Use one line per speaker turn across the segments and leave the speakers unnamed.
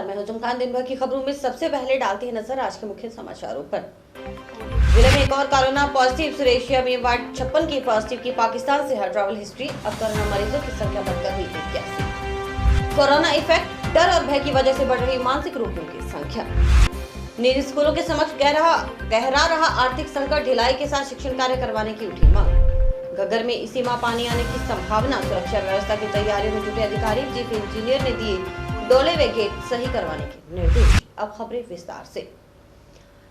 नमस्कार, मैं हुजूम खान। दिन भर की खबरों में सबसे पहले डालते हैं नजर आज के मुख्य समाचारों पर। जिले में एक और कोरोना पॉजिटिव। सुरेशिया में वार्ड 56 की पॉजिटिव की पाकिस्तान से है ट्रैवल हिस्ट्री। अब कोरोना मरीजों की संख्या बढ़कर हुई 81। कोरोना इफेक्ट, डर और भय की वजह से बढ़ रही मानसिक रोगियों की संख्या। निजी स्कूलों के समक्ष गहरा रहा आर्थिक संकट। ढिलाई के साथ शिक्षण कार्य करवाने की उठी मांग। घग्गर में इसी माह पानी आने की संभावना। सुरक्षा व्यवस्था की तैयारियों में जुटे अधिकारी। चीफ इंजीनियर ने दिए डोले व गेट सही करवाने के निर्देश। अब खबरें विस्तार से।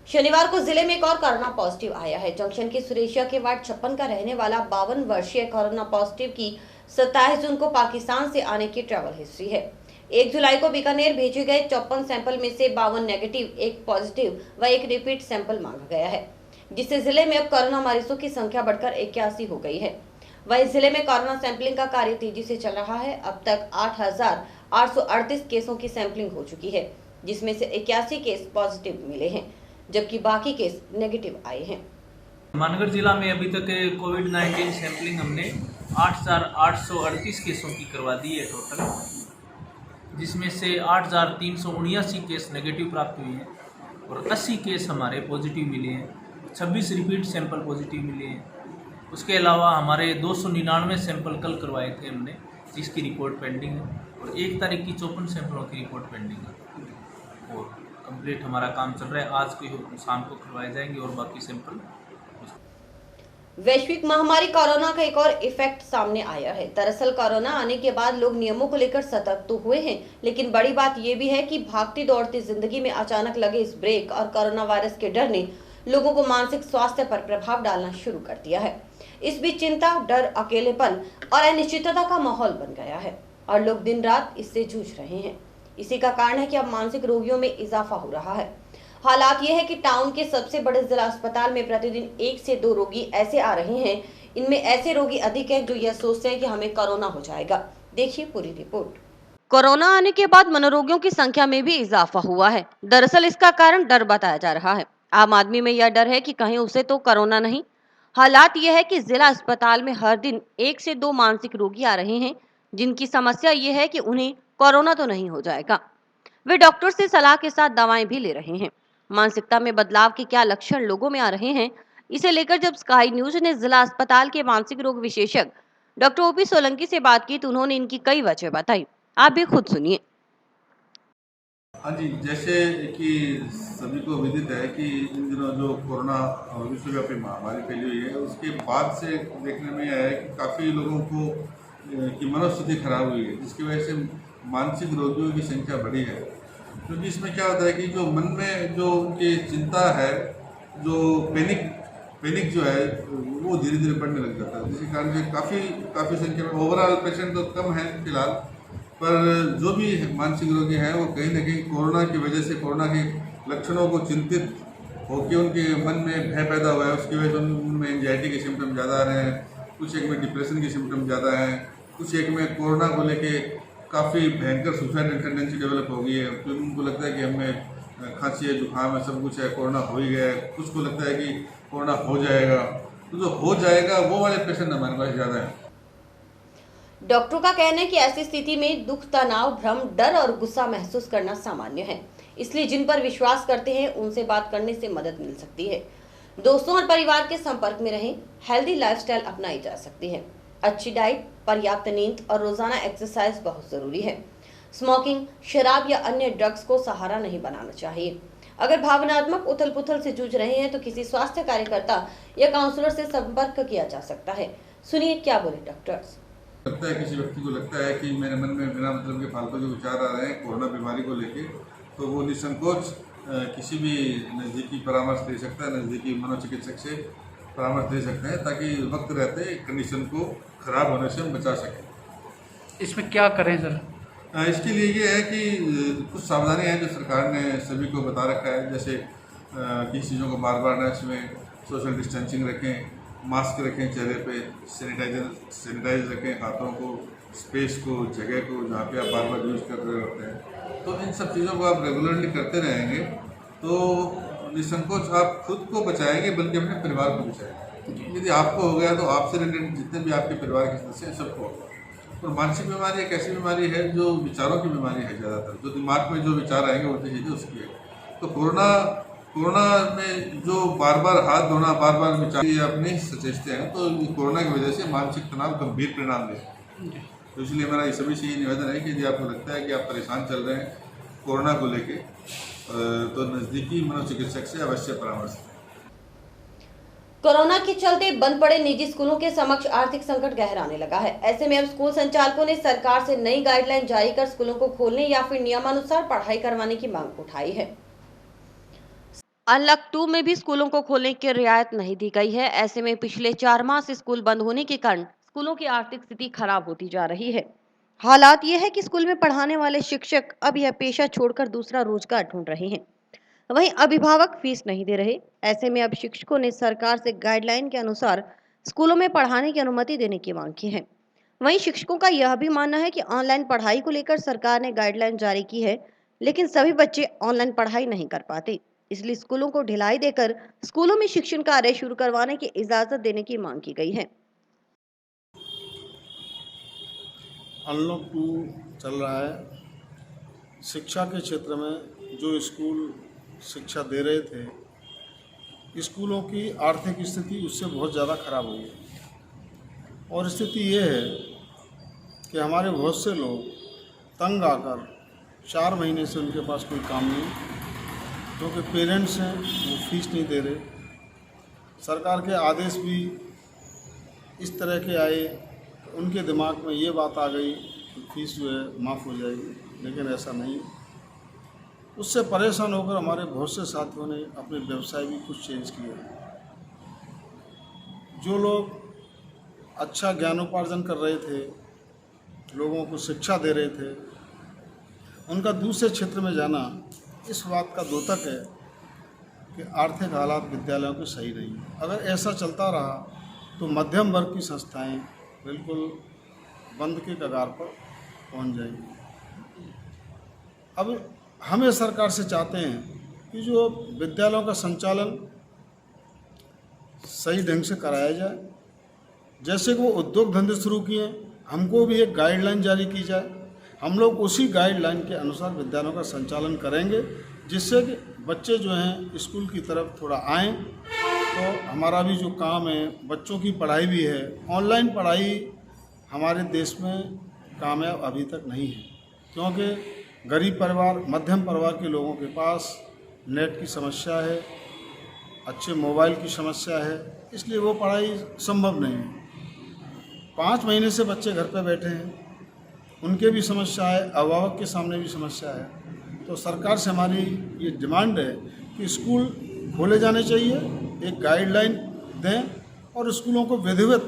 शनिवार को जिले में एक और कोरोना पॉजिटिव आया है। जंक्शन के सुरेशिया के वार्ड 56 का रहने वाला 52 वर्षीय कोरोना पॉजिटिव की 27 जून को पाकिस्तान से आने की ट्रैवल हिस्ट्री है। 1 जुलाई को बीकानेर भेजे गए 54 सैंपल में से 52 नेगेटिव, 1 पॉजिटिव व 1 रिपीट सैंपल मांगा गया है, जिससे जिले में अब कोरोना मरीजों की संख्या बढ़कर 81 हो गई है। वहीं जिले में कोरोना सैंपलिंग का कार्य तेजी से चल रहा है। अब तक 8,838 केसों की सैंपलिंग हो चुकी है, जिसमें से 81 केस पॉजिटिव मिले हैं, जबकि बाकी केस नेगेटिव आए हैं।
मानगढ़ जिला में अभी तक कोविड-19 सैंपलिंग हमने 8,838 केसों की करवा दी है टोटल, जिसमें से 8,379 केस नेगेटिव प्राप्त हुए हैं और 80 केस हमारे पॉजिटिव मिले हैं। 26 रिपीट सैंपल पॉजिटिव मिले हैं। उसके अलावा हमारे 299 सैंपल कल करवाए थे हमने, जिसकी रिपोर्ट पेंडिंग है, और 1 तारीख की 54 सैंपलों की रिपोर्ट पेंडिंग है और कंप्लीट हमारा काम चल रहा है। आज को शाम को करवाए जाएंगे और बाकी सैंपल।
वैश्विक महामारी कोरोना का एक और इफेक्ट सामने आया है। दरअसल कोरोना आने के बाद लोग नियमों को लेकर सतर्क तो हुए हैं, लेकिन बड़ी बात यह भी है कि भागती दौड़ती जिंदगी में अचानक लगे इस ब्रेक और कोरोना वायरस के डर ने लोगों को मानसिक स्वास्थ्य पर प्रभाव डालना शुरू कर दिया है। इस बीच चिंता, डर, अकेलेपन और अनिश्चितता का माहौल बन गया है और लोग दिन रात इससे जूझ रहे हैं। इसी का कारण है कि अब मानसिक रोगियों में इजाफा हो रहा है। हालात ये है कि टाउन के सबसे बड़े जिला अस्पताल में प्रतिदिन 1 से 2 रोगी ऐसे आ रहे हैं। इनमें ऐसे रोगी अधिक हैं जो यह सोचते हैं कि हमें कोरोना हो जाएगा। देखिए पूरी रिपोर्ट। कोरोना आने के बाद मनोरोगियों की संख्या में भी इजाफा हुआ है। दरअसल इसका कारण डर बताया जा रहा है। आम आदमी में यह डर है कि कहीं उसे तो कोरोना नहीं। हालात यह है कि जिला अस्पताल में हर दिन 1 से 2 मानसिक रोगी आ रहे हैं, जिनकी समस्या ये है कि उन्हें कोरोना तो नहीं हो जाएगा। वे डॉक्टर से सलाह के साथ दवाएं भी ले रहे हैं। मानसिकता में बदलाव के क्या लक्षण लोगों में आ रहे हैं, इसे लेकर जब स्काई न्यूज ने जिला अस्पताल के मानसिक रोग विशेषज्ञ डॉक्टर ओपी सोलंकी से बात की तो उन्होंने इनकी कई वजह बताई। आप भी खुद सुनिए।
हाँ जी, जैसे कि सभी को विदित है कि इन दिनों जो कोरोना विश्वव्यापी महामारी फैली हुई है, उसके बाद से देखने में आया है कि काफ़ी लोगों को की मनोस्थिति खराब हुई है, जिसकी वजह से मानसिक रोगियों की संख्या बढ़ी है। क्योंकि इसमें क्या होता है कि जो मन में जो उनकी चिंता है, जो पैनिक जो है, वो धीरे धीरे बढ़ने लग जाता है, जिसके कारण से काफ़ी संख्या में ओवरऑल पेशेंट तो कम है फिलहाल, पर जो भी मानसिक रोगी हैं वो कहीं न कहीं कोरोना की वजह से, कोरोना के लक्षणों को चिंतित होकर उनके मन में भय पैदा हुआ है। उसकी वजह से उनमें एंजाइटी के सिम्टम ज़्यादा आ रहे हैं, कुछ एक में डिप्रेशन के सिम्टम ज़्यादा हैं, कुछ एक में कोरोना को लेके काफ़ी भयंकर सुसाइडल टेंडेंसी डेवलप हो गई है। फिर उनको लगता है कि हमें खांसी है, जुकाम है, सब कुछ है, कोरोना हो ही गया है। कुछ को लगता है कि कोरोना हो जाएगा, तो जो हो जाएगा वो वाले पेशेंट हमारे पास ज़्यादा है।
डॉक्टरों का कहना है कि ऐसी स्थिति में दुख, तनाव, भ्रम, डर और गुस्सा महसूस करना सामान्य है। इसलिए जिन पर विश्वास करते हैं उनसे बात करने से मदद मिल सकती है। दोस्तों और परिवार के संपर्क में रहें। हेल्दी लाइफस्टाइल अपनाई जा सकती है। अच्छी डाइट, पर्याप्त नींद और रोजाना एक्सरसाइज बहुत जरूरी है। स्मोकिंग, शराब या अन्य ड्रग्स को सहारा नहीं बनाना चाहिए। अगर भावनात्मक उथल पुथल से जूझ रहे हैं तो किसी स्वास्थ्य कार्यकर्ता या काउंसलर से संपर्क किया जा सकता है। सुनिए क्या बोले डॉक्टर्स।
लगता है किसी व्यक्ति को लगता है कि मेरे मन में बिना मतलब के फालतू के विचार आ रहे हैं कोरोना बीमारी को लेके, तो वो निसंकोच किसी भी नज़दीकी परामर्श दे सकता है, नज़दीकी मनोचिकित्सक से परामर्श दे सकते हैं, ताकि वक्त रहते कंडीशन को खराब होने से हम बचा सकें।
इसमें क्या करें सर?
इसके लिए ये है कि कुछ सावधानियाँ हैं जो सरकार ने सभी को बता रखा है। जैसे किसी चीज़ों को बार बार न छुएं, सोशल डिस्टेंसिंग रखें, मास्क रखें चेहरे पे, सैनिटाइज रखें हाथों को, स्पेस को, जगह को जहाँ पे आप बार बार यूज़ कर रहे होते हैं। तो इन सब चीज़ों को आप रेगुलरली करते रहेंगे तो निसंकोच आप खुद को बचाएंगे, बल्कि अपने परिवार को बचाएंगे। यदि आपको हो गया तो आपसे रिलेटेड जितने भी आपके परिवार के सदस्य हैं सबको होगा। और मानसिक बीमारी एक ऐसी बीमारी है जो विचारों की बीमारी है, ज़्यादातर जो दिमाग में जो विचार आएंगे उल्टी चीज़ें उसकी है। तो कोरोना में जो बार बार हाथ धोना, बार बार विचार आप नहीं सचेजते हैं, तो कोरोना की वजह से मानसिक तनाव गंभीर परिणाम दे। तो इसलिए मेरा ये सभी से ये निवेदन है कि यदि आपको लगता है कि आप परेशान चल रहे हैं कोरोना को लेके, तो नज़दीकी मनोचिकित्सक से अवश्य परामर्श करें।
कोरोना के चलते बंद पड़े निजी स्कूलों के समक्ष आर्थिक संकट गहराने लगा है। ऐसे में अब स्कूल संचालकों ने सरकार से नई गाइडलाइन जारी कर स्कूलों को खोलने या फिर नियमानुसार पढ़ाई करवाने की मांग उठाई है। अनलॉक 2 में भी स्कूलों को खोलने की रियायत नहीं दी गई है। ऐसे में पिछले 4 माह से स्कूल बंद होने के कारण स्कूलों की आर्थिक स्थिति खराब होती जा रही है। हालात ये है कि स्कूल में पढ़ाने वाले शिक्षक अब यह पेशा छोड़कर दूसरा रोजगार ढूंढ रहे हैं। वहीं अभिभावक फीस नहीं दे रहे। ऐसे में अब शिक्षकों ने सरकार से गाइडलाइन के अनुसार स्कूलों में पढ़ाने की अनुमति देने की मांग की है। वहीं शिक्षकों का यह भी मानना है कि ऑनलाइन पढ़ाई को लेकर सरकार ने गाइडलाइन जारी की है, लेकिन सभी बच्चे ऑनलाइन पढ़ाई नहीं कर पाते। इसलिए स्कूलों को ढिलाई देकर स्कूलों में शिक्षण कार्य शुरू करवाने की इजाजत देने की मांग की गई है।
अनलॉक 2 चल रहा है। शिक्षा के क्षेत्र में जो स्कूल शिक्षा दे रहे थे, स्कूलों की आर्थिक स्थिति उससे बहुत ज़्यादा खराब हुई है। और स्थिति ये है कि हमारे बहुत से लोग तंग आकर 4 महीने से उनके पास कोई काम नहीं, क्योंकि पेरेंट्स हैं वो फीस नहीं दे रहे। सरकार के आदेश भी इस तरह के आए, उनके दिमाग में ये बात आ गई कि फीस जो है माफ़ हो जाएगी, लेकिन ऐसा नहीं। उससे परेशान होकर हमारे बहुत से साथियों ने अपने व्यवसाय भी कुछ चेंज किए। जो लोग अच्छा ज्ञानोपार्जन कर रहे थे, लोगों को शिक्षा दे रहे थे, उनका दूसरे क्षेत्र में जाना इस बात का द्योतक है कि आर्थिक हालात विद्यालयों के सही नहीं। अगर ऐसा चलता रहा तो मध्यम वर्ग की संस्थाएं बिल्कुल बंद के कगार पर पहुंच जाएंगी। अब हमें सरकार से चाहते हैं कि जो विद्यालयों का संचालन सही ढंग से कराया जाए। जैसे कि वो उद्योग धंधे शुरू किए, हमको भी एक गाइडलाइन जारी की जाए। हम लोग उसी गाइडलाइन के अनुसार विद्यालयों का संचालन करेंगे, जिससे कि बच्चे जो हैं स्कूल की तरफ थोड़ा आएँ। तो हमारा भी जो काम है, बच्चों की पढ़ाई भी है। ऑनलाइन पढ़ाई हमारे देश में कामयाब अभी तक नहीं है, क्योंकि गरीब परिवार, मध्यम परिवार के लोगों के पास नेट की समस्या है, अच्छे मोबाइल की समस्या है, इसलिए वो पढ़ाई संभव नहीं है। 5 महीने से बच्चे घर पर बैठे हैं, उनके भी समस्या है, अभिभावक के सामने भी समस्या है। तो सरकार से हमारी ये डिमांड है कि स्कूल खोले जाने चाहिए, एक गाइडलाइन दें और स्कूलों को विधिवत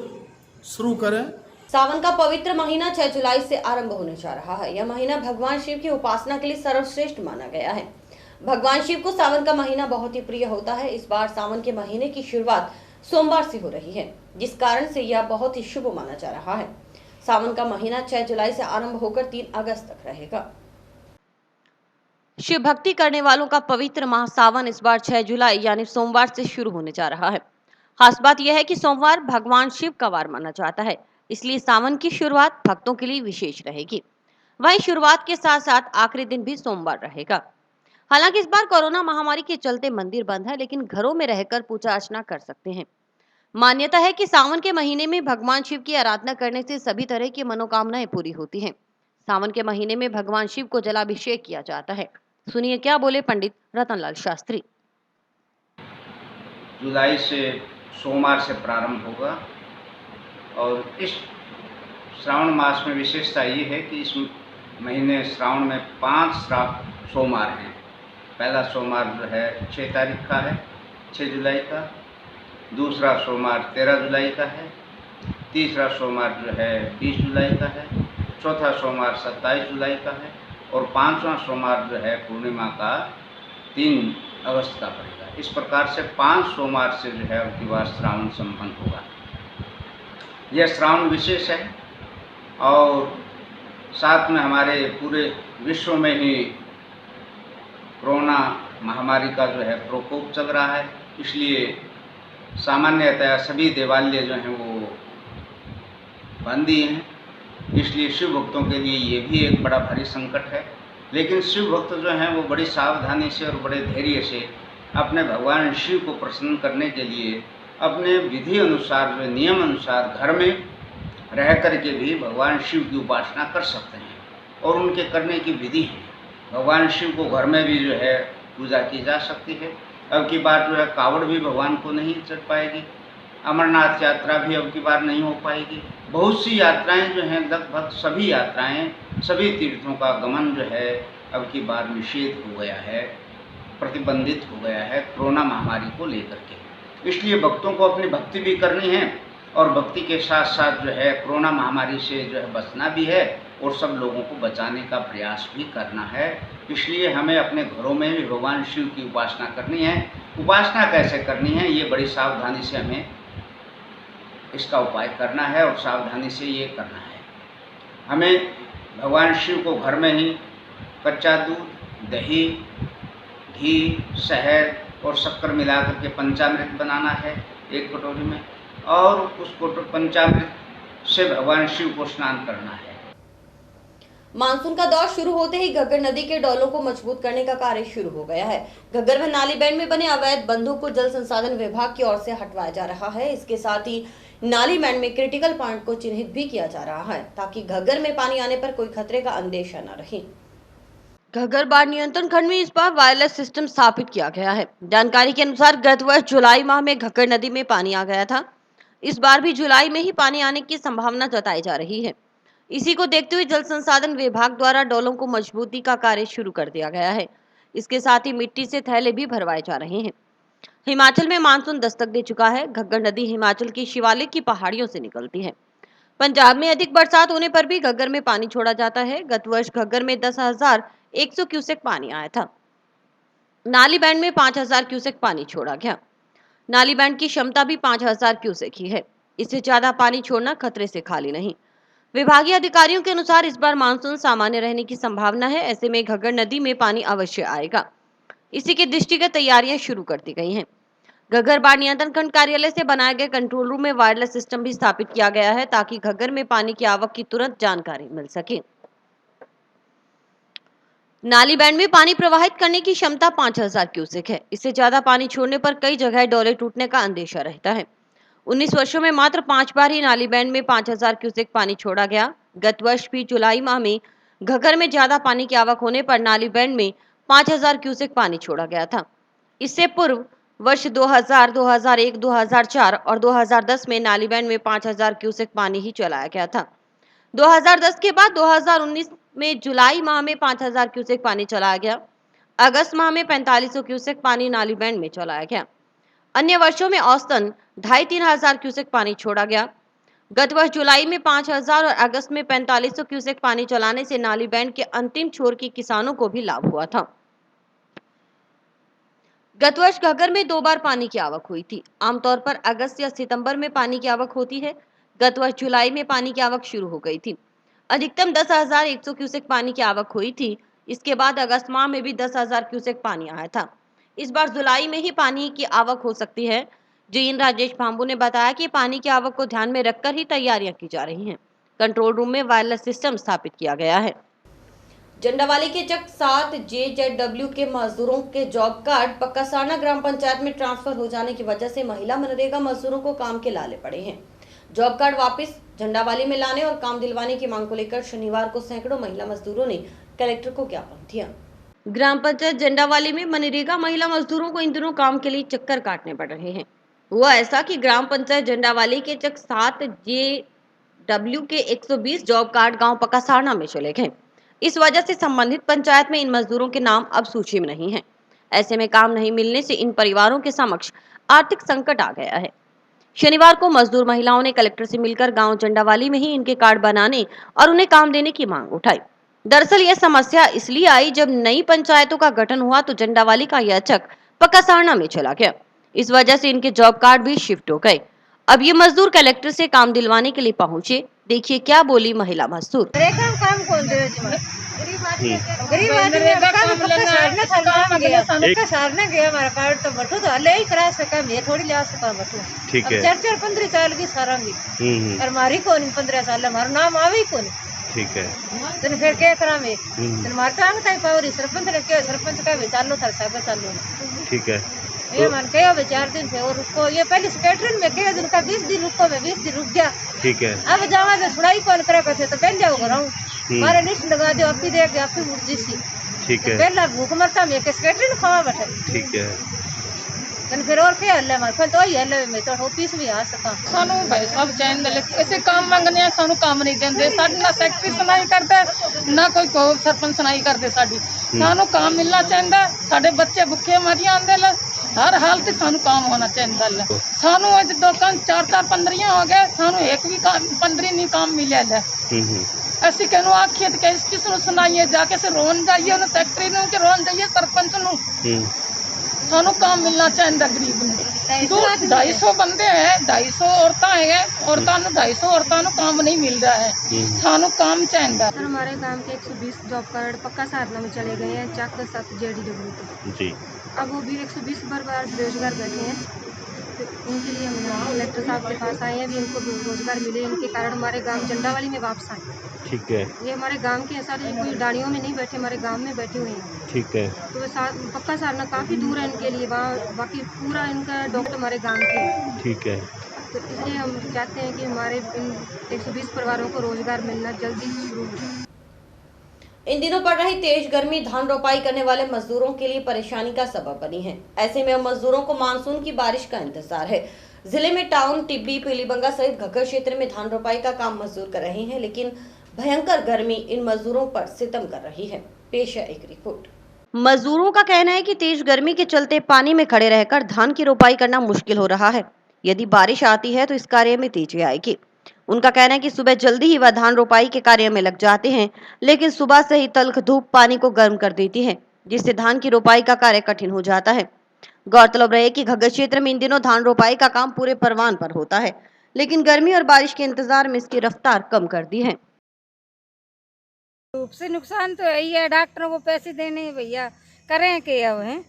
शुरू करें।
सावन का पवित्र महीना 6 जुलाई से आरंभ होने जा रहा है। यह महीना भगवान शिव की उपासना के लिए सर्वश्रेष्ठ माना गया है। भगवान शिव को सावन का महीना बहुत ही प्रिय होता है। इस बार सावन के महीने की शुरुआत सोमवार से हो रही है, जिस कारण से यह बहुत ही शुभ माना जा रहा है। सावन का महीना 6 जुलाई से आरंभ होकर 3 अगस्त तक रहेगा। शिव भक्ति करने वालों का पवित्र माह सावन इस बार 6 जुलाई यानी सोमवार से शुरू होने जा रहा है। खास बात यह है कि सोमवार भगवान शिव का वार माना जाता है, इसलिए सावन की शुरुआत भक्तों के लिए विशेष रहेगी। वहीं शुरुआत के साथ साथ आखिरी दिन भी सोमवार रहेगा। हालांकि इस बार कोरोना महामारी के चलते मंदिर बंद है, लेकिन घरों में रहकर पूजा अर्चना कर सकते हैं। मान्यता है कि सावन के महीने में भगवान शिव की आराधना करने से सभी तरह की मनोकामनाएं पूरी होती हैं। सावन के महीने में भगवान शिव को जलाभिषेक किया जाता है। सुनिए क्या बोले पंडित रतनलाल शास्त्री।
जुलाई से सोमवार से प्रारंभ होगा और इस श्रावण मास में विशेषता ये है कि इस महीने श्रावण में 5 सोमवार हैं। पहला सोमवार जो है 6 तारीख का है, 6 जुलाई का। दूसरा सोमवार 13 जुलाई का है। तीसरा सोमवार जो है 20 जुलाई का है। चौथा सोमवार 27 जुलाई का है और 5वां सोमवार जो है पूर्णिमा का 3 अगस्त का पड़ेगा। इस प्रकार से 5 सोमवार से जो है अब की बार श्रावण संपन्न होगा। यह श्रावण विशेष है और साथ में हमारे पूरे विश्व में ही कोरोना महामारी का जो है प्रकोप चल रहा है, इसलिए सामान्यतः सभी देवालय जो हैं वो बंद ही हैं। इसलिए शिव भक्तों के लिए ये भी एक बड़ा भारी संकट है। लेकिन शिव भक्त जो हैं वो बड़ी सावधानी से और बड़े धैर्य से अपने भगवान शिव को प्रसन्न करने के लिए अपने विधि अनुसार, जो नियम अनुसार घर में रह कर के भी भगवान शिव की उपासना कर सकते हैं और उनके करने की विधि है। भगवान शिव को घर में भी जो है पूजा की जा सकती है। अब की बार जो है कावड़ भी भगवान को नहीं चढ़ पाएगी, अमरनाथ यात्रा भी अब की बार नहीं हो पाएगी। बहुत सी यात्राएं जो हैं, लगभग सभी यात्राएं, सभी तीर्थों का गमन जो है अब की बार निषेध हो गया है, प्रतिबंधित हो गया है कोरोना महामारी को लेकर के। इसलिए भक्तों को अपनी भक्ति भी करनी है और भक्ति के साथ साथ जो है कोरोना महामारी से जो है बचना भी है और सब लोगों को बचाने का प्रयास भी करना है। इसलिए हमें अपने घरों में भी भगवान शिव की उपासना करनी है। उपासना कैसे करनी है, ये बड़ी सावधानी से हमें इसका उपाय करना है और सावधानी से ये करना है। हमें भगवान शिव को घर में ही कच्चा दूध, दही, घी, शहद और शक्कर मिलाकर के पंचामृत बनाना है एक कटोरी में, और उस पंचामृत से भगवान शिव को स्नान करना है।
मानसून का दौर शुरू होते ही घग्गर नदी के डौलों को मजबूत करने का कार्य शुरू हो गया है। घग्गर व नाली बैंड में बने अवैध बंधों को जल संसाधन विभाग की ओर से हटवाया जा रहा है। इसके साथ ही नाली बैंड में क्रिटिकल पॉइंट को चिन्हित भी किया जा रहा है ताकि घग्गर में पानी आने पर कोई खतरे का अंदेशा न रहे। घग्गर बाढ़ नियंत्रण खंड में इस बार वायरलेस सिस्टम स्थापित किया गया है। जानकारी के अनुसार गत वर्ष जुलाई माह में घग्गर नदी में पानी आ गया था। इस बार भी जुलाई में ही पानी आने की संभावना जताई जा रही है। इसी को देखते हुए जल संसाधन विभाग द्वारा डोलों को मजबूती का कार्य शुरू कर दिया गया है। इसके साथ ही मिट्टी से थैले भी भरवाए जा रहे हैं। हिमाचल में मानसून दस्तक दे चुका है। घग्गर नदी हिमाचल की शिवालिक की पहाड़ियों से निकलती है। पंजाब में अधिक बरसात होने पर भी घग्गर में पानी छोड़ा जाता है। गत वर्ष घग्गर में 10,100 क्यूसेक पानी आया था। नाली बैंड में 5,000 क्यूसेक पानी छोड़ा गया। नाली बैंड की क्षमता भी 5,000 क्यूसेक ही है। इससे ज्यादा पानी छोड़ना खतरे से खाली नहीं। विभागीय अधिकारियों के अनुसार इस बार मानसून सामान्य रहने की संभावना है। ऐसे में घग्गर नदी में पानी अवश्य आएगा। इसी के दृष्टिगत तैयारियां शुरू कर दी गई हैं। घग्गर बाढ़ नियंत्रण खंड कार्यालय से बनाए गए कंट्रोल रूम में वायरलेस सिस्टम भी स्थापित किया गया है ताकि घग्गर में पानी की आवक की तुरंत जानकारी मिल सके। नाली बैंड में पानी प्रवाहित करने की क्षमता 5,000 क्यूसेक है। इससे ज्यादा पानी छोड़ने पर कई जगह डोले टूटने का अंदेशा रहता है। 19 वर्षों में मात्र 5 बार ही नाली बैंड में 5,000 क्यूसेक पानी छोड़ा गया। गत वर्ष भी जुलाई माह में घग्गर में ज्यादा पानी की आवक होने पर नाली बैंड में 5,000 क्यूसेक पानी छोड़ा गया था। इससे पूर्व वर्ष 2000, 2001, 2004 और 2010 में नाली बैंड में 5,000 क्यूसेक पानी ही चलाया गया था। 2010 के बाद 2019 में जुलाई माह में 5,000 क्यूसेक पानी चलाया गया। अगस्त माह में 4500 क्यूसेक पानी नाली बैंड में चलाया गया। अन्य वर्षों में औसतन 2,500-3 हजार क्यूसेक पानी छोड़ा गया। गत वर्ष जुलाई में 5,000 और अगस्त में 4500 क्यूसेक पानी चलाने से नाली बैंड के अंतिम छोर के किसानों को भी लाभ हुआ था। गत वर्ष घग्गर में 2 बार पानी की आवक हुई थी। आमतौर पर अगस्त या सितंबर में पानी की आवक होती है। गत वर्ष जुलाई में पानी की आवक शुरू हो गई थी। अधिकतम 10,100 क्यूसेक पानी की आवक हुई थी। इसके बाद अगस्त माह में भी 10,000 क्यूसेक पानी आया था। इस बार जुलाई में ही पानी की आवक हो सकती है। जीएन राजेश भांबू ने बताया कि पानी की आवक को ध्यान में रखकर ही तैयारियां की जा रही हैं। कंट्रोल रूम में वायरलेस सिस्टम स्थापित किया गया है। जंडावाली के चक 7 JZW के मजदूरों के जॉब कार्ड पक्कासाना ग्राम पंचायत में ट्रांसफर हो जाने की वजह से महिला मनरेगा मजदूरों को काम के लाले पड़े हैं। जॉब कार्ड वापस झंडावाली में लाने और काम दिलवाने की मांग को लेकर शनिवार को सैकड़ों महिला मजदूरों ने कलेक्टर को ज्ञापन दिया। ग्राम पंचायत झंडावाली में मनरेगा महिला मजदूरों को इन दिनों काम के लिए चक्कर काटने पड़ रहे हैं। हुआ ऐसा कि ग्राम पंचायत झंडावाली के चक 7 JW के 120 जॉब कार्ड गांव पक्कासाना में चले गए। इस वजह से संबंधित पंचायत में इन मजदूरों के नाम अब सूची में नहीं है। ऐसे में काम नहीं मिलने से इन परिवारों के समक्ष आर्थिक संकट आ गया है। शनिवार को मजदूर महिलाओं ने कलेक्टर से मिलकर गांव झंडावाली में ही इनके कार्ड बनाने और उन्हें काम देने की मांग उठाई। दरअसल यह समस्या इसलिए आई जब नई पंचायतों का गठन हुआ तो झंडावाली का यह चक पक्कासाना में चला गया। इस वजह से इनके जॉब कार्ड भी शिफ्ट हो गए। अब ये मजदूर कलेक्टर से काम दिलवाने के लिए पहुंचे। देखिए क्या बोली महिला मजदूर।
काम कौन दे गरीब आदमी सारने गया हमारा कार्ड तो बटू तो हले ही करा सका मैं थोड़ी ला सका बटू।
ठीक है।
4-4-15 साल की सारांगी और मारी कौन 15 साल हमारा नाम आवे ही कौन।
ठीक है।
तेन फिर क्या करा मैं तेन मारता आंग ताई पावरी सरपंच ने क्या सरपंच का भी चालो थार सागर चालो।
ठीक है।
ये मान के अब 4 दिन थे और रुको ये पहले सेक्रेटरी में कह दिन का 20 दिन रुको मैं 20 दिन रुक गया।
ठीक है।
अब जावा से सुनाई कौन करा करते तो पहले जाओ घर मारे लिस्ट लगा दो आप ही दे के आप ही मुर्जी सी।
ठीक है।
पहला भूख मरता मैं के सेक्रेटरी ने खावा बैठे।
ठीक है।
तन फिर और क्या हल्ले मार फिर तो ही हल्ले में तो ऑफिस भी आ सका
सानू भाई साहब चैन दे ऐसे काम मंगने आ सानू काम नहीं देंदे साडी ना सेक्रेटरी सुनाई करदा ना कोई को सरपंच सुनाई करदे साडी सानू काम मिलना चाहिए साडे बच्चे भुखे मरी आंदे ल हर हाल ते सानू काम होना चाहिए ल सानू अज दुकान 4-4-15 हो गए सानू एक भी काम 15 नहीं काम मिले ल ऐसी कहनो आखिए तो किस नु सुनाइए जाके से रोन जाइए उन सेक्रेटरी नु के रोन जाइए सरपंच नु सानू काम मिलना चाहिए गरीब ने 250 बंदे हैं 250 औरतां है औरतां नु 250 औरतां नु काम नहीं मिल रहा है सानू काम चाहिए।
हमारे गांव के 120 जॉब कार्ड पक्का साधना में चले गए हैं चक 7 JDW
जी।
अब वो भी 120 बार बेरोजगार बैठे हैं तो उनके लिए हम कलेक्टर साहब के पास आए हैं भी उनको रोजगार मिले इनके कारण हमारे गांव झंडावाली में वापस आए।
ठीक है।
ये हमारे गांव के सारे कोई डाड़ियों में नहीं बैठे हमारे गांव में बैठे हुए हैं।
ठीक है।
तो वो पक्का साधना काफ़ी दूर है इनके लिए बाकी पूरा इनका डॉक्टर हमारे गाँव के है।
ठीक है।
तो इसलिए हम चाहते हैं कि हमारे इन 120 परिवारों को रोजगार मिलना जल्दी शुरू हो।
इन दिनों पड़ रही तेज गर्मी धान रोपाई करने वाले मजदूरों के लिए परेशानी का सबब बनी है। ऐसे में अब मजदूरों को मानसून की बारिश का इंतजार है। जिले में टाउन, टिब्बी, पीलीबंगा सहित घग्गर क्षेत्र में धान रोपाई का काम मजदूर कर रहे हैं, लेकिन भयंकर गर्मी इन मजदूरों पर सितम कर रही है। पेश है एक रिपोर्ट। मजदूरों का कहना है कि तेज गर्मी के चलते पानी में खड़े रहकर धान की रोपाई करना मुश्किल हो रहा है। यदि बारिश आती है तो इस कार्य में तेजी आएगी। उनका कहना है कि सुबह जल्दी ही वह धान रोपाई के कार्य में लग जाते हैं, लेकिन सुबह से ही तल्ख धूप पानी को गर्म कर देती है, जिससे धान की रोपाई का कार्य कठिन हो जाता है। गौरतलब रहे कि घग्गर क्षेत्र में इन दिनों धान रोपाई का काम पूरे परवान पर होता है, लेकिन गर्मी और बारिश के इंतजार में इसकी रफ्तार कम कर दी है।
धूप से नुकसान तो है ही है, डॉक्टरों को पैसे देने हैं भैया, करें के अब हैं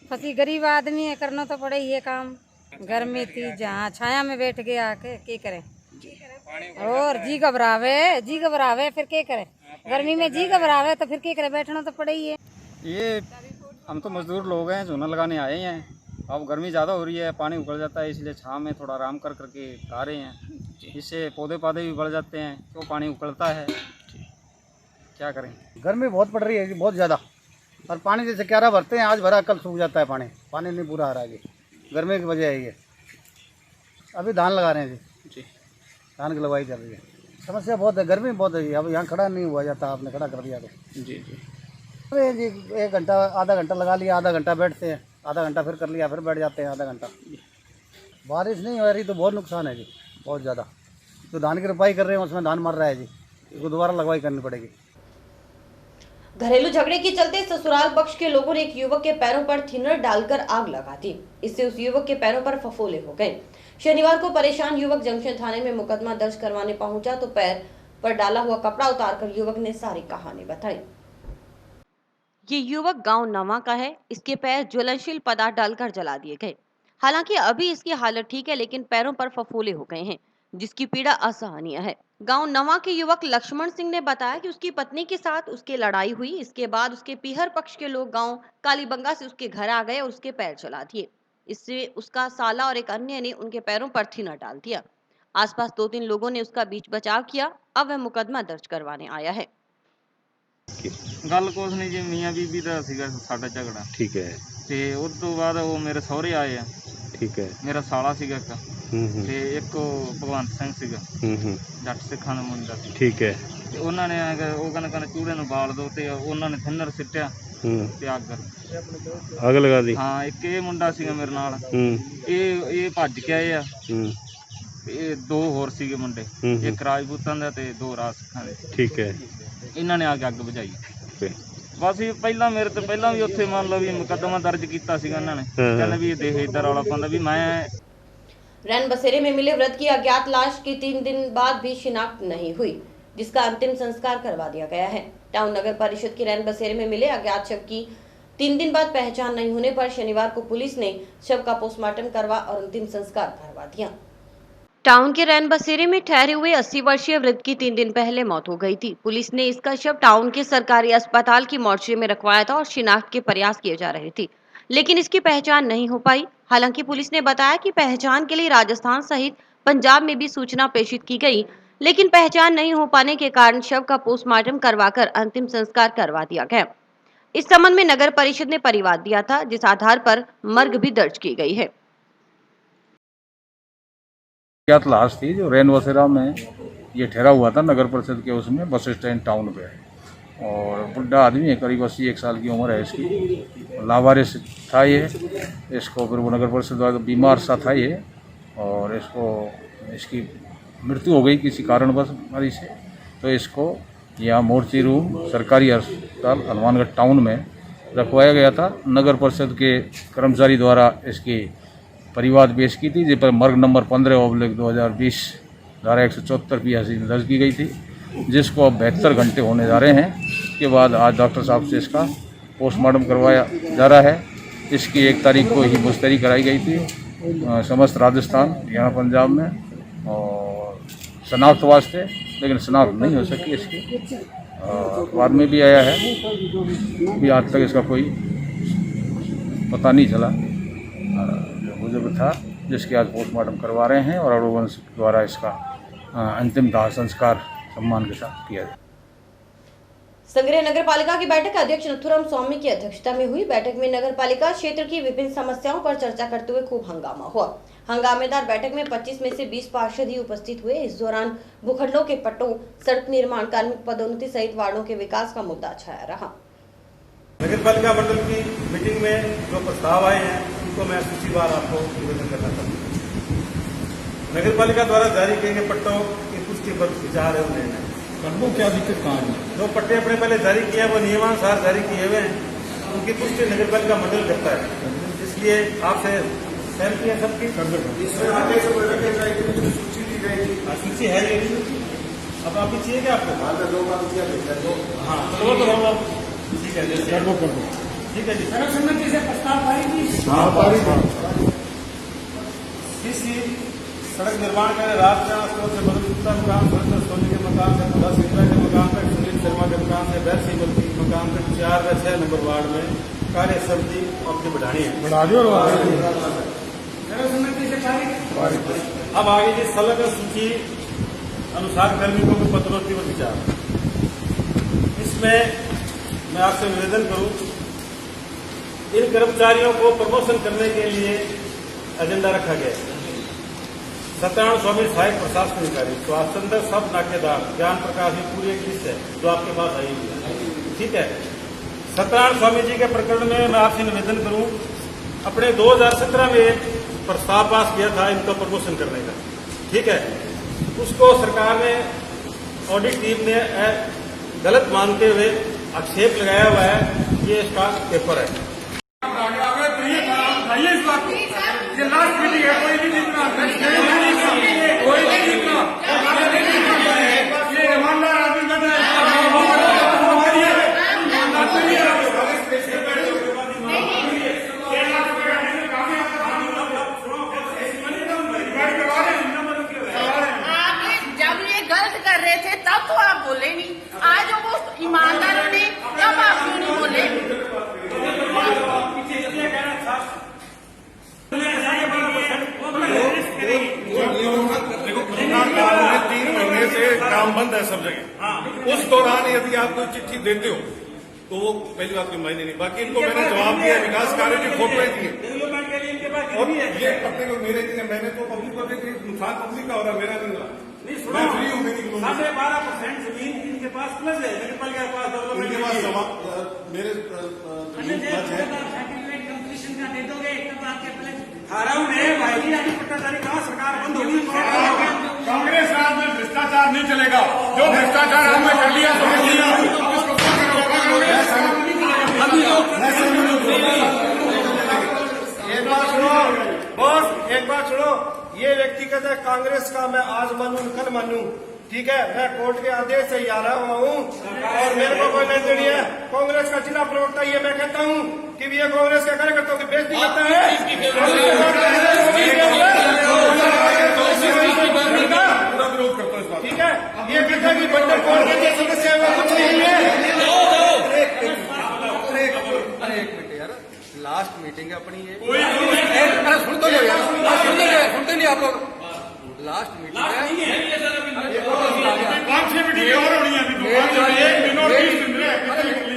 फंसी गरीब आदमी है, करना तो पड़े ये काम। गर्मी थी जहाँ छाया में बैठ गया आके क्या करें और जी घबरावे फिर क्या करें, गर्मी में जी घबरावे तो फिर क्या करें, बैठना तो पड़े ही है।
ये हम तो मजदूर लोग हैं, झोना लगाने आए हैं। अब गर्मी ज़्यादा हो रही है, पानी उगल जाता है, इसलिए छाँव में थोड़ा आराम कर करके आ रहे हैं। इससे पौधे भी बढ़ जाते हैं, तो पानी उगलता है, क्या करें।
गर्मी बहुत पड़ रही है बहुत ज़्यादा, और पानी जैसे क्यारा भरते हैं, आज भरा कल सूख जाता है, पानी नहीं पूरा आ रहा है। गर्मी की वजह है ये। अभी धान लगा रहे हैं जी, धान की लगवाई चल रही है। समस्या बहुत है, गर्मी बहुत है। अब यहाँ खड़ा नहीं हुआ जाता, आपने खड़ा कर दिया तो जी। अरे जी 1 घंटा आधा घंटा लगा लिया, आधा घंटा बैठते हैं, आधा घंटा फिर कर लिया, फिर बैठ जाते हैं आधा घंटा। बारिश नहीं हो रही तो बहुत नुकसान है जी, बहुत ज़्यादा। जो धान की रोपाई कर रहे हैं उसमें धान मर रहा है जी, इसको दोबारा लगवाई करनी पड़ेगी।
घरेलू झगड़े के चलते ससुराल पक्ष के लोगों ने एक युवक के पैरों पर थिनर डालकर आग लगा दी। इससे उस युवक के पैरों पर फफोले हो गए। शनिवार को परेशान युवक जंक्शन थाने में मुकदमा दर्ज करवाने पहुंचा तो पैर पर डाला हुआ कपड़ा उतारकर युवक ने सारी कहानी बताई। ये युवक गांव नवा का है। इसके पैर ज्वलनशील पदार्थ डालकर जला दिए गए। हालांकि अभी इसकी हालत ठीक है, लेकिन पैरों पर फफोले हो गए हैं, जिसकी पीड़ा असहनीय है। गांव नवा के युवक लक्ष्मण सिंह ने बताया कि उसकी पत्नी के साथ उसकी लड़ाई हुई। इसके बाद उसके पीहर पक्ष के लोग गांव कालीबंगा से उसके घर आ गए और उसके पैर जला दिए। इससे उसका साला और एक अन्य ने उनके पैरों पर थिनर डाल दिया। आसपास 2-3 लोगों ने उसका बीच बचाव किया। अब वह मुकदमा दर्ज करवाने आया है।
गल कुछ नहीं जी, मियाँ बीबी का सीगा साडा झगड़ा।
ठीक है।
ते उस तो बाद वो मेरे सहुरे आए हैं।
ठीक है।
मेरा साला सीगा एक ਤੇ ਇੱਕ ਭਗਵੰਤ ਸਿੰਘ ਸੀਗਾ ਜੱਟ ਸਿੱਖਾਂ ਦਾ ਮੁੰਡਾ ਸੀ।
ਠੀਕ ਹੈ।
ਤੇ ਉਹਨਾਂ ਨੇ ਉਹ ਕਹਿੰਦੇ ਚੂੜੇ ਨੂੰ ਬਾਲ ਦੋ ਤੇ ਉਹਨਾਂ ਨੇ ਥਿੰਨਰ ਸਿੱਟਿਆ ਤੇ ਅੱਗ
ਲਗਾ ਦੀ।
ਹਾਂ, ਇੱਕ ਇਹ ਮੁੰਡਾ ਸੀਗਾ ਮੇਰੇ ਨਾਲ, ਇਹ ਭੱਜ ਕੇ ਆਏ ਆ। ਇਹ 2 ਹੋਰ ਸੀਗੇ ਮੁੰਡੇ, ਇੱਕ ਰਾਜਪੂਤਾਂ ਦਾ ਤੇ 2 ਰਾਜ ਸਿੱਖਾਂ ਦੇ।
ਠੀਕ ਹੈ।
ਇਹਨਾਂ ਨੇ ਆ ਕੇ ਅੱਗ ਬੁਝਾਈ। ਬਸ ਇਹ ਪਹਿਲਾਂ ਮੇਰੇ ਤੋਂ ਪਹਿਲਾਂ ਵੀ ਉੱਥੇ ਮੰਨ ਲਓ ਵੀ ਮੁਕੱਦਮਾ ਦਰਜ ਕੀਤਾ ਸੀਗਾ ਇਹਨਾਂ ਨੇ, ਕਹਿੰਦੇ ਵੀ ਇਹ ਦੇਖ ਇੱਧਰ ਵਾਲਾ ਪਾਉਂਦਾ ਵੀ मैं
रैन बसेरे में मिले वृद्ध की अज्ञात लाश की 3 दिन बाद भी शिनाख्त नहीं हुई, जिसका अंतिम संस्कार करवा दिया गया है। टाउन नगर परिषद के रैन बसेरे में मिले अज्ञात शव की 3 दिन बाद पहचान नहीं होने पर शनिवार को पुलिस ने शव का पोस्टमार्टम करवा और अंतिम संस्कार करवा दिया। टाउन के रैन बसेरे में ठहरे हुए 80 वर्षीय वृद्ध की 3 दिन पहले मौत हो गई थी। पुलिस ने इसका शव टाउन के सरकारी अस्पताल की मोर्चरी में रखवाया था और शिनाख्त के प्रयास किए जा रहे थे, लेकिन इसकी पहचान नहीं हो पाई। हालांकि पुलिस ने बताया कि पहचान के लिए राजस्थान सहित पंजाब में भी सूचना प्रेषित की गई, लेकिन पहचान नहीं हो पाने के कारण शव का पोस्टमार्टम करवाकर अंतिम संस्कार करवा दिया गया। इस संबंध में नगर परिषद ने परिवाद दिया था, जिस आधार पर मर्ग भी दर्ज की गई है।
अज्ञात लाश थी जो रैन बसेरा में ये ठहरा हुआ था नगर परिषद के उसमें बस स्टैंड टाउन पे, और बुढ़ा आदमी है, करीब 81 साल की उम्र है इसकी, लावारिस था ये। इसको फिर वो नगर परिषद द्वारा बीमार सा था ये, और इसकी मृत्यु हो गई किसी कारणवश बीमारी से। तो इसको यहाँ मोर्ची रूम सरकारी अस्पताल हनुमानगढ़ टाउन में रखवाया गया था। नगर परिषद के कर्मचारी द्वारा इसकी परिवाद पेश की थी, जिस पर मर्ग नंबर 15/2020 धारा 174 PSC दर्ज की गई थी, जिसको अब 72 घंटे होने जा रहे हैं। इसके बाद आज डॉक्टर साहब से इसका पोस्टमार्टम करवाया जा रहा है। इसकी 1 तारीख को ही मुस्तरी कराई गई थी समस्त राजस्थान यहाँ पंजाब में, और शनाख्त वास्ते, लेकिन शनाख्त नहीं हो सकी इसकी। अखबार में भी आया है, भी आज तक इसका कोई पता नहीं चला। बुजुर्ग था जिसके आज पोस्टमार्टम करवा रहे हैं, और अरुवंश द्वारा इसका अंतिम दाह संस्कार सम्मान के साथ किया जाए।
संग्रह नगर पालिका की बैठक अध्यक्ष नथुराम स्वामी की अध्यक्षता में हुई। बैठक में नगर पालिका क्षेत्र की विभिन्न समस्याओं पर चर्चा करते हुए खूब हंगामा हुआ। हंगामेदार बैठक में 25 में से 20 पार्षद ही उपस्थित हुए। इस दौरान भूखंडों के पट्टों, सड़क निर्माण, कार्मिक पदोन्नति सहित वार्डों के विकास का मुद्दा छाया रहा।
नगर पालिका मंडल की मीटिंग में जो प्रस्ताव आए हैं उनको मैं सूचीवार आपको निवेदन करना चाहता हूँ। नगर पालिका द्वारा जारी किए गए पट्टों की पुष्टि पर विचार है उन्हें
पट्टों क्या दिक्कत कहाँ है?
जो पट्टे अपने पहले जारी किए हैं वो नियमानुसार जारी किए हुए हैं, उनकी पुष्टि नगर पालिका मंडल करता है। इसलिए आपसे सहमति है सबकी। सूची है ये, अब आप चाहिए क्या आपको? हाँ चलो तो हम ठीक है ठीक है जी। सर्वसम्मति से प्रस्ताव पारित। सड़क निर्माण के लिए राजधान स्रोत से बदलता मकान, सड़क सोने के मकान से 10 के मकान तक, सुनील शर्मा के मकान से बैर सिंह के मकान तक 4 व 6 नंबर वार्ड में कार्य समिति अपनी बढ़ानी है। सर्वसम्मति से पारित। अब आगे की संलग्न सूची अनुसार कार्मिकों के पदोन्नति पर विचार। इसमें मैं आपसे निवेदन करूं, इन कर्मचारियों को प्रमोशन करने के लिए एजेंडा रखा गया है। सत्यनारायण स्वामी सहायक प्रशासन अधिकारी, स्वास्थ्य चंद्र सब नाकेदार, ज्ञान प्रकाश की पूरी एक लिस्ट है जो आपके पास आई हुई है। ठीक है, सत्यनारायण स्वामी जी के प्रकरण में मैं आपसे निवेदन करूं, अपने 2017 में एक प्रस्ताव पास किया था इनका प्रमोशन करने का। ठीक है, उसको सरकार ने, ऑडिट टीम ने गलत मानते हुए आक्षेप लगाया हुआ है। ये इसका पेपर है। ये लास्ट मीटिंग है, कोई भी जीतना, कोई भी जीतना, ये ईमानदार आदमी का
जब ये गलत कर रहे थे तब तो आप बोले नहीं, आज वो ईमानदारों ने तब आप क्यों नहीं बोले?
देखो 3 महीने से काम बंद है सब जगह। उस दौरान यदि आप कोई चिट्ठी देते हो तो वो पहली बात कोई मायने नहीं। बाकी इनको मैंने जवाब दिया, विकास कार्य की फोटो दी और ये पत्ते को मेरे दिए, मैंने तो पब्लिक को देखी, नुकसान पब्लिक का हो रहा, मेरा नहीं हो रहा। मैं फ्री हूँ, मेरी 12% जमीन इनके पास प्लस है, मेरे पास मेरे कंपटीशन का दे दोगे तब आपके प्लस 18 में भाई यानी पट्टाधारी कहा सरकार बंद होगी। कांग्रेस राज में भ्रष्टाचार नहीं चलेगा, जो भ्रष्टाचार हमने कर लिया एक बात सुनो, ये व्यक्ति कहता है कांग्रेस का मैं आज मानूं कल मानूं,
ठीक है, मैं कोर्ट के आदेश से ही आ रहा हुआ हूँ और मेरे को कोई लेन नहीं है। कांग्रेस का जिला प्रवक्ता ये मैं कहता हूँ कि ये कांग्रेस के कार्यकर्ताओं की बेइज्जती करता है। ठीक है, ये कहता है कि मंडल बोर्ड के जो सदस्य है वो कुछ नहीं है।
एक मिनट यार, लास्ट मीटिंग है अपनी ये। सुन तो लो यार, सुनते नहीं आप लोग। लास्ट मीटिंग है,
5-6 मीटिंग और होनी है अभी तो।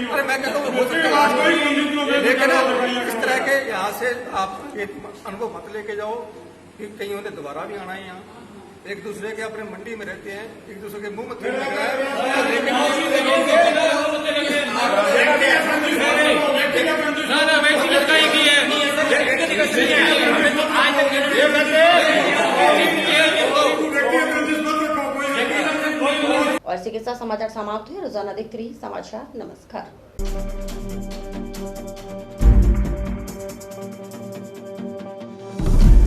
अरे मैं कहता हूँ लेकिन इस तरह के यहाँ से आप अनुभव मत लेके जाओ कि कहीं उन्हें दोबारा भी आना है यहाँ। एक दूसरे के अपने मंडी में रहते हैं, एक दूसरे के मुंह में तेल लग रहा है।
और इसी के साथ समाचार समाप्त हुए। रोजाना देखते रहिए समाचार। नमस्कार।